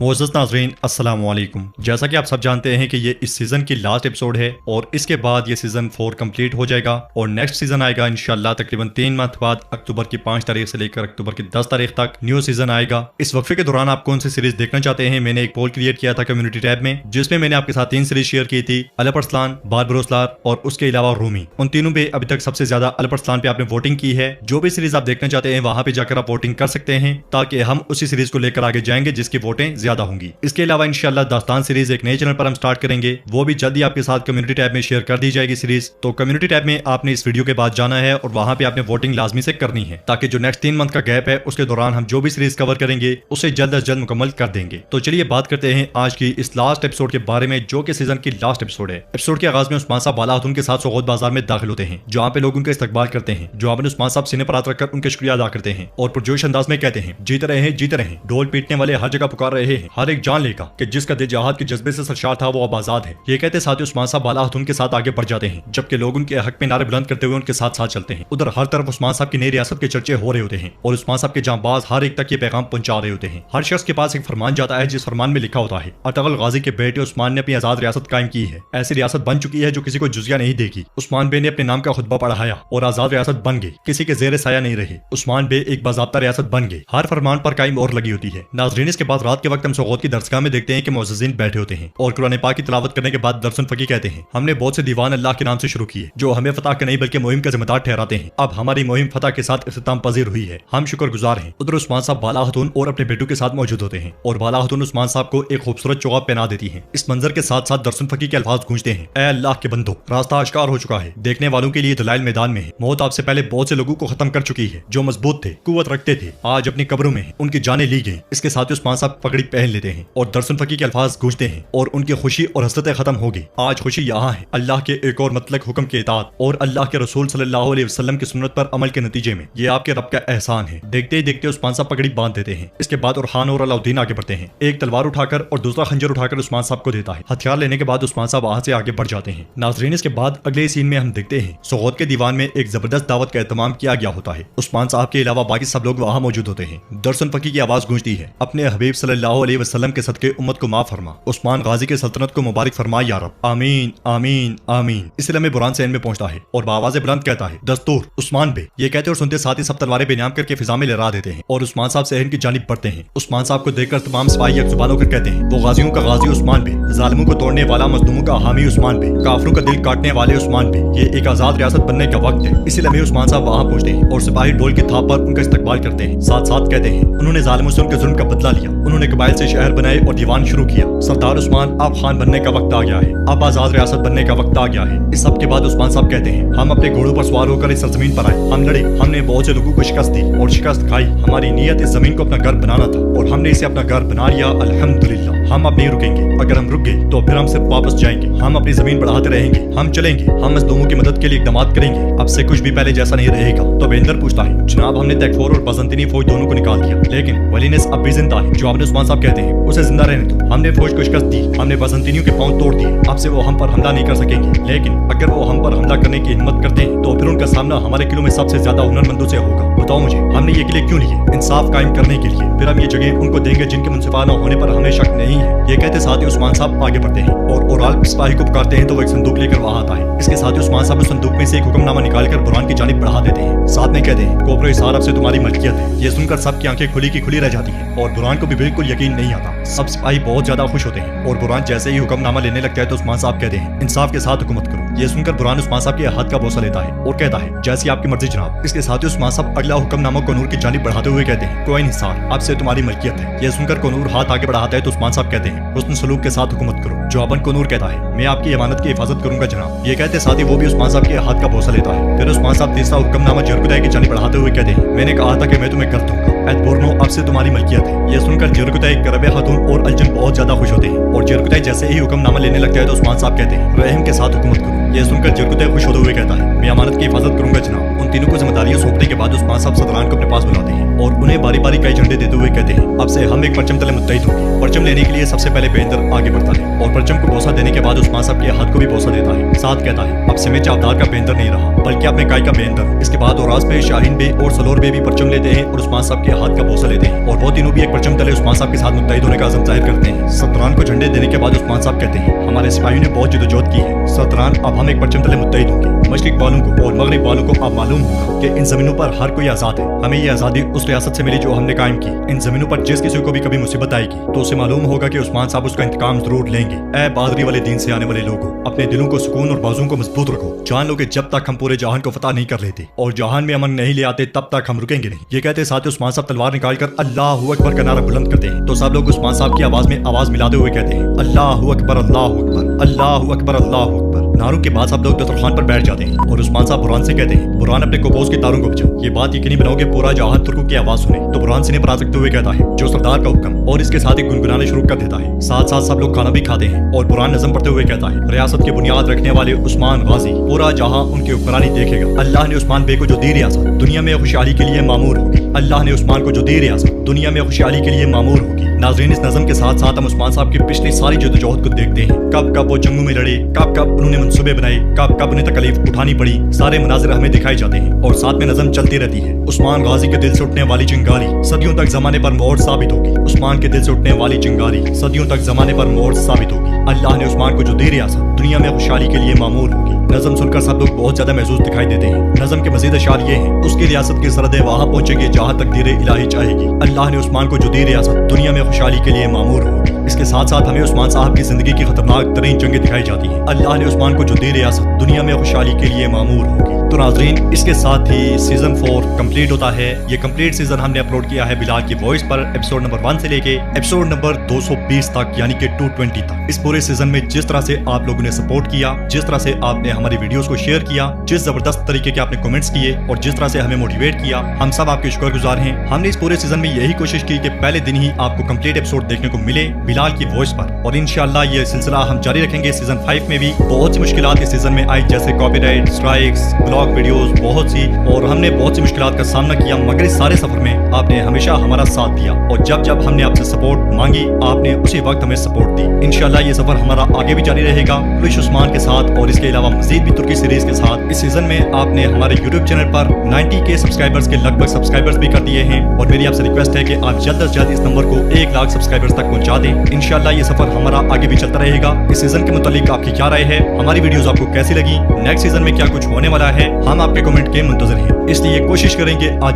मोअज़्ज़ज़ नाज़रीन अस्सलाम वालेकुम। जैसा कि आप सब जानते हैं कि ये इस सीज़न की लास्ट एपिसोड है और इसके बाद ये सीज़न 4 कंप्लीट हो जाएगा और नेक्स्ट सीज़न आएगा इंशाल्लाह तकरीबन 3 मंथ बाद अक्टूबर की 5 तारीख से लेकर अक्टूबर की 10 तारीख तक न्यू सीज़न आएगा। इस वक्फे के दौरान आप कौन सी सीरीज देखना चाहते हैं, मैंने एक पोल क्रिएट किया था कम्युनिटी टैब में, जिसमें मैंने आपके साथ 3 सीरीज शेयर की थी, अलप अरसलान, बारबरोसलार और उसके अलावा रूमी। उन तीनों पे अभी तक सबसे ज्यादा अलप अरसलान पे आपने वोटिंग की है। जो भी सीरीज आप देखना चाहते हैं वहां पे जाकर आप वोटिंग कर सकते हैं ताकि हम उसी सीरीज को लेकर आगे जाएंगे जिसकी वोटें ज्यादा होंगी। इसके अलावा इंशाल्लाह दास्तान सीरीज एक नए चैनल पर हम स्टार्ट करेंगे, वो भी जल्दी आपके साथ कम्युनिटी टैब में शेयर कर दी जाएगी सीरीज। तो कम्युनिटी टैब में आपने इस वीडियो के बाद जाना है और वहां पे आपने वोटिंग लाजमी से करनी है ताकि जो नेक्स्ट 3 मंथ का गैप है उसके दौरान हम जो भी सीरीज कवर करेंगे उसे जल्द अज जल्द मुकम्मल कर देंगे। तो चलिए बात करते हैं आज की इस लास्ट एपिसोड के बारे में जो कि सीजन की लास्ट एपिसोड है। एपिसोड के आगाज में उस्मान साहब बाला खातून के साथ सोगौत बाजार में दाखिल होते हैं जहाँ पे लोग उनका इस्तकबाल करते हैं। जवाब में उस्मान साहब सीने पर हाथ रखकर उनके शुक्रिया अदा करते हैं और पुरजोश अंदाज में कहते हैं जीते रहे, ढोल पीटने वाले हर जगह पुकार रहे हैं, हर एक जान लेगा कि जिसका दिल जहाद के जज्बे से सरशार था वो अब आजाद है। ये कहते साथ ही उस्मान साहब बाला खातून के साथ आगे बढ़ जाते हैं जबकि लोग उनके हक में नारे बुलंद करते हुए उनके साथ साथ चलते हैं। उधर हर तरफ उस्मान साहब की नई रियासत के चर्चे हो रहे होते हैं और उस्मान साहब के जांबाज हर एक तक ये पैगाम पहुंचा रहे होते हैं। हर शख्स के पास एक फरमान जाता है जिस फरमान में लिखा होता है अतगल गाजी के बेटे उस्मान ने अपनी आजाद रियासत कायम की है। ऐसी रियासत बन चुकी है जो किसी को जुजिया नहीं देगी। उस्मान बे ने अपने नाम का खुतबा पढ़ाया और आजाद रियासत बन गई, किसी के जेर साया नहीं रहे। उस्मान बे एक बाज़ाब्ता रियासत बन गई, हर फरमान पर कायम और लगी होती है। नाज़रीन इसके बाद रात के वक्त हम सोगौत की दरसगाह में देखते हैं कि मुअज़्ज़िज़ीन बैठे होते हैं और कुरान पाक की तिलावत करने के बाद दरसन फकी कहते हैं हमने बहुत से दीवान अल्लाह के नाम से शुरू किए जो हमें फतह के नहीं बल्कि मुहिम का जिम्मेदार ठहराते हैं। अब हमारी मुहिम फतह के साथ इख्तिताम पजीर हुई है, हम शुक्रगुजार हैं। उधर उस्मान साहब बाला खातून और अपने बेटू के साथ मौजूद होते हैं और बाला खातून उस्मान साहब को एक खूबसूरत चौगाब पहना देती हैं। इस मंजर के साथ साथ दरसन फकी के अल्फाज गूंजते हैं ऐ अल्लाह के बंदो, रास्ता आश्कार हो चुका है, देखने वालों के लिए दलाइल मैदान में है। मौत आपसे पहले बहुत से लोगों को खत्म कर चुकी है जो मजबूत थे, कुव्वत रखते थे, आज अपनी कब्रों में उनकी जानें ली गई। इसके साथ उस्मान साहब पगड़ी पहन लेते हैं और दरसन फकी के अल्फाज गूंजते हैं और उनकी खुशी और हसरतें खत्म हो गई। आज खुशी यहाँ है अल्लाह के एक और मतलब हुक्म के इताअत और अल्लाह के रसूल सल्लल्लाहु अलैहि वसल्लम की सुन्नत पर अमल के नतीजे में ये आपके रब का एहसान है। देखते ही देखते उस्मान साहब पगड़ी बांध देते हैं। इसके बाद उरहान और अलाउद्दीन आगे बढ़ते हैं, एक तलवार उठाकर और दूसरा खंजर उठाकर उस्मान साहब को देता है। हथियार लेने के बाद उस्मान साहब वहां से आगे बढ़ जाते हैं। नाज़रीन इसके बाद अगले सीन में हम देखते हैं सोगौत के दीवान में एक जबरदस्त दावत का एहतमाम किया गया होता है। उस्मान साहब के अलावा बाकी सब लोग वहाँ मौजूद होते हैं। दरसन फकी की आवाज गूंजती है अपने हबीब सल्लल्लाहु अलैहि वसल्लम के सदके उम्मत को माफ फरमा, उस्मान गाजी के सल्तनत को मुबारक फरमा या रब, आमीन आमीन आमीन। इस लम्हे बुरान से में पहुंचता है और आवाज़ बुलंद कहता है दस्तूर उस्मान बे। ये कहते और सुनते साथ ही सब तलवारें बेनाम करके फिजा में लहरा देते हैं और उस्मान साहब शहर की जानिब बढ़ते हैं। उस्मान साहब को देखकर तमाम सिपाही एक जुबान होकर कहते हैं वो गाजियों का गाजी उस्मान बे, जालिमों को तोड़ने वाला, मजलूमों का हामी उस्मान बे, काफिरों का दिल काटने वाले उस्मान बे। ये एक आजाद रियासत बनने का वक्त है। इसी लम्हे उस्मान साहब वहाँ पहुंचते हैं और सिपाही ढोल की थाप पर उनका इस्तकबाल करते हैं। साथ साथ कहते हैं उन्होंने जालिमों से उनके जुल्म का बदला लिया, उन्होंने कबाइल से शहर बनाए और दीवान शुरू किया। सरदार उस्मान अब खान बनने का वक्त आ गया है, अब आजाद रियासत बनने का वक्त आ गया है। इस सब के बाद उस्मान साहब कहते हैं हम अपने घोड़ों पर सवार होकर इस सरजमीन पर आए, हम लड़े, हमने बहुत से लोगों को शिकस्त दी और शिकस्त खाई। हमारी नीयत इस जमीन को अपना घर बनाना था और हमने इसे अपना घर बना लिया, अल्हम्दुलिल्लाह। हम अब नहीं रुकेंगे, अगर हम रुक गए तो फिर हम सिर्फ वापस जाएंगे। हम अपनी जमीन बढ़ाते रहेंगे, हम चलेंगे, हम मजलूमों की मदद के लिए इक़दामात करेंगे। अब से कुछ भी पहले जैसा नहीं रहेगा। तो बेंदर पूछता है जनाब हमने तैकफोर और बाज़ंतीनी फौज दोनों को निकाल दिया लेकिन वलीनेस अब भी जिंदा है। जवाब में उस्मान साहब कहते हैं उसे जिंदा रहने दो, हमने फौज को शिकस्त दी, हमने बाज़ंतीनियों के पांव तोड़ दिए, अब से वो हम पर हमला नहीं कर सकेंगे। लेकिन अगर वो हम पर हमला करने की हिम्मत करते हैं तो फिर उनका सामना हमारे किलों में सबसे ज्यादा हुनरमंदों से होगा। बताओ मुझे हमने ये किले क्यों लिए? इंसाफ कायम करने के लिए। फिर हम ये जगह उनको देंगे जिनके मुनसिफाना होने पर हमें शक नहीं है। ये कहते साथ ही उस्मान साहब आगे बढ़ते हैं और ओराल सिपाही को पुकारते हैं तो वो एक संदूक लेकर वहाँ आता है। इसके साथ ही उस्मान साहब उस संदूक में से एक हुक्मनामा निकालकर बुरान की जानिब बढ़ा देते हैं। साथ में कहते हैं कोबरो इसार अब से तुम्हारी मलकियत है। ये सुनकर सबकी आंखें खुली की खुली रह जाती हैं और बुरान को भी बिल्कुल यकीन नहीं आता। सब सिपाही बहुत ज्यादा खुश होते हैं और बुरान जैसे ही हुक्मनामा लेने लगता है तो उस्मान साहब कहते हैं इंसाफ के साथ हुकूमत करो। ये सुनकर बुरान उस्मान साहब के हाथ का बोसा लेता है और कहता है जैसी आपकी मर्जी जनाब। इसके साथ ही उस्मान साहब अगला हुक्मनामा कोनूर की जानिब बढ़ाते हुए कहते हैं कोई निसार अब से तुम्हारी मलकियत है। ये सुनकर कोनूर हाथ आगे बढ़ाता है तो उस्मान साहब कहते हैं हुस्न सलूक के साथ हुकूमत करो। जवाबन कोनूर कहता है मैं आपकी अमानत की हिफाजत करूंगा जनाब। ये कहते साथ ही वो भी उस्मान साहब के हाथ का बोसा लेता है। फिर उस्मान साहब तीसरा हुक्मनामा जरगुदाई की जानिब बढ़ाते हुए कहते हैं मैंने कहा था कि मैं तुम्हें कर दूंगा, बोर्नो अब से तुम्हारी मलकियत है। ये सुनकर जरगुदाई, करबे खातून और अलजन बहुत ज्यादा खुश होते हैं और जरगुदाई जैसे ही हुक्मनामा लेने लगता है तो उस्मान साहब कहते हैं रहम के साथ हुकूमत करो। ये सुनकर जरगुदाई खुश होते हुए कहता है मैं अमानत की हिफाजत करूंगा जनाब। उन तीनों को जिम्मेदारियां सौंपने के बाद उस्मान साहब सदरान को अपने पास बुलाते हैं और उन्हें बारी बारी कई झंडे देते हुए कहते हैं अब से हम एक परचम तले मुत्तहिद होंगे। परचम लेने के लिए सबसे पहले बेंदर आगे बढ़ता है और परचम को बोसा देने के बाद उस्मान साहब के हाथ को भी बोसा देता है। साथ कहता है अब से मैं चावदार का बेंदर नहीं रहा बल्कि अपने गाय का बेंदर। इसके बाद औराज पे, शाहीन बे और सलोर बे भी परचम लेते हैं और उस्मान साहब के हाथ का बोसा लेते हैं और वो तीनों भी एक परचम तले उस्मान साहब के साथ मुत्तहिद होने का अज़म जाहिर करते हैं। सतरान को झंडे देने के बाद उस्मान साहब कहते हैं हमारे सिपाहियों ने बहुत जदोजहद की है सतरान, अब हम एक परचम तले मुत्तहिद होंगे। मशरिक वालों को और मगरिब वालों को अब मालूम होगा कि इन जमीनों पर हर कोई आजाद है। हमें ये आजादी उस रियासत से मिली जो हमने कायम की। इन जमीनों पर जिस किसी को भी कभी मुसीबत आएगी तो उसे मालूम होगा कि उस्मान साहब उसका इंतकाम जरूर लेंगे। ऐ बहादुरी वाले दीन से आने वाले लोगों, अपने दिलों को सुकून और बाजुओं को मजबूत रखो। जान लो कि जब तक हम पूरे जहान को फतह नहीं कर लेते और जहान में अमन नहीं ले आते तब तक हम रुकेंगे नहीं। ये कहते साथ उस्मान साहब तलवार निकालकर अल्लाहु अकबर का नारा बुलंद करते हैं तो सब लोग उस्मान साहब की आवाज में आवाज मिलाते हुए कहते हैं अल्लाहु अकबर अल्लाहु अकबर अल्लाहु अकबर अल्लाहु अकबर। नारों के बाद सब लोग दस्तरखान पर बैठ जाते हैं और उस्मान साहब बुरहान से कहते हैं बुरहान अपने कोपोस के तारों को बचाओ। ये बात यकीनी बनाओ कि पूरा जहान तुर्कों की आवाज सुने। तो बुरहान सीने पर आ सकते हुए कहता है जो सरदार का हुक्म, और इसके साथ ही गुनगुनाने शुरू कर देता है। साथ साथ सब लोग खाना भी खाते हैं और बुरहान नज़म पढ़ते हुए कहता है रियासत की बुनियाद रखने वाले उस्मान गाजी, पूरा जहां उनकी हुक्मरानी देखेगा। अल्लाह ने उस्मान बे को जो दी रियासत दुनिया में खुशहाली के लिए मामूर होगी। अल्लाह ने उस्मान को जो दी रियासत दुनिया में खुशहाली के लिए मामूर होगी। नाज़रीन, इस नज़म के साथ साथ हम उस्मान साहब की पिछली सारी जदोजहद को देखते हैं। कब कब वो जंगों में लड़े, कब कब उन्होंने मंसूबे बनाए, कब कब उन्हें तकलीफ उठानी पड़ी, सारे मनाजिर हमें दिखाई जाते हैं और साथ में नज़म चलती रहती है। उस्मान गाजी के दिल से उठने वाली चिंगारी सदियों तक जमाने पर मोहर साबित होगी। उस्मान के दिल से उठने वाली चिंगारी सदियों तक जमाने पर मोहर साबित होगी। अल्लाह ने उस्मान को जो दी रियासत दुनिया में खुशहाली के लिए मामूर होगी। नज़म सुनकर सब लोग बहुत ज्यादा महसूस दिखाई देते हैं। नज़म के मजीद अशार ये हैं उसकी रियासत की सरहदें वहां पहुंचेगी जहां तकदीर इलाही चाहेगी। अल्लाह ने उस्मान को जो दी रियासत दुनिया में खुशहाली के लिए मामूर होगी। इसके साथ साथ हमें उस्मान साहब की जिंदगी की खतरनाक तरीन जंगें दिखाई जाती हैं। अल्लाह ने उस्मान को जो दी रियासत दुनिया में खुशहाली के लिए मामूर होगी। तो नाज़रीन, इसके साथ ही सीजन 4 कंप्लीट होता है। ये कंप्लीट सीजन हमने अपलोड किया है बिलाल की वॉइस पर एपिसोड नंबर 1 से लेके एपिसोड नंबर 220 तक, यानी कि 220 तक। इस पूरे सीजन में जिस तरह से आप लोगों ने सपोर्ट किया, जिस तरह से आपने हमारी वीडियोस को शेयर किया, जिस जबरदस्त तरीके के आपने कमेंट्स किए और जिस तरह से हमें मोटिवेट किया, हम सब आपके शुक्रगुजार हैं। हमने इस पूरे सीजन में यही कोशिश की कि पहले दिन ही आपको कंप्लीट एपिसोड देखने को मिले बिलाल की वॉइस पर, और इंशाल्लाह ये सिलसिला हम जारी रखेंगे सीजन 5 में भी। बहुत सी मुश्किलात इस सीजन में आई, जैसे कॉपीराइट स्ट्राइक्स, ब्लॉग वीडियोस, बहुत सी, और हमने बहुत सी मुश्किलात का सामना किया, मगर इस सारे सफर में आपने हमेशा हमारा साथ दिया और जब जब हमने आपसे सपोर्ट मांगी आपने उसी वक्त हमें सपोर्ट दी। इंशाल्लाह ये सफर हमारा आगे भी जारी रहेगा कुरैश उस्मान के साथ, और इसके अलावा मजीद भी तुर्की सीरीज के साथ। इस सीजन में आपने हमारे यूट्यूब चैनल पर 90 के सब्सक्राइबर्स के लगभग सब्सक्राइबर्स भी कर दिए हैं, और मेरी आपसे रिक्वेस्ट है कि आप जल्द से जल्द इस नंबर को 1 लाख सब्सक्राइबर्स तक पहुंचा दें। इंशाल्लाह ये सफर हमारा आगे भी चलता रहेगा। इस सीजन के मुतालिक आपकी क्या राय है, हमारी वीडियोस आपको कैसी लगी, नेक्स्ट सीजन में क्या कुछ होने वाला है, हम आपके कमेंट के मुंतजर हैं। इसलिए कोशिश करेंगे आज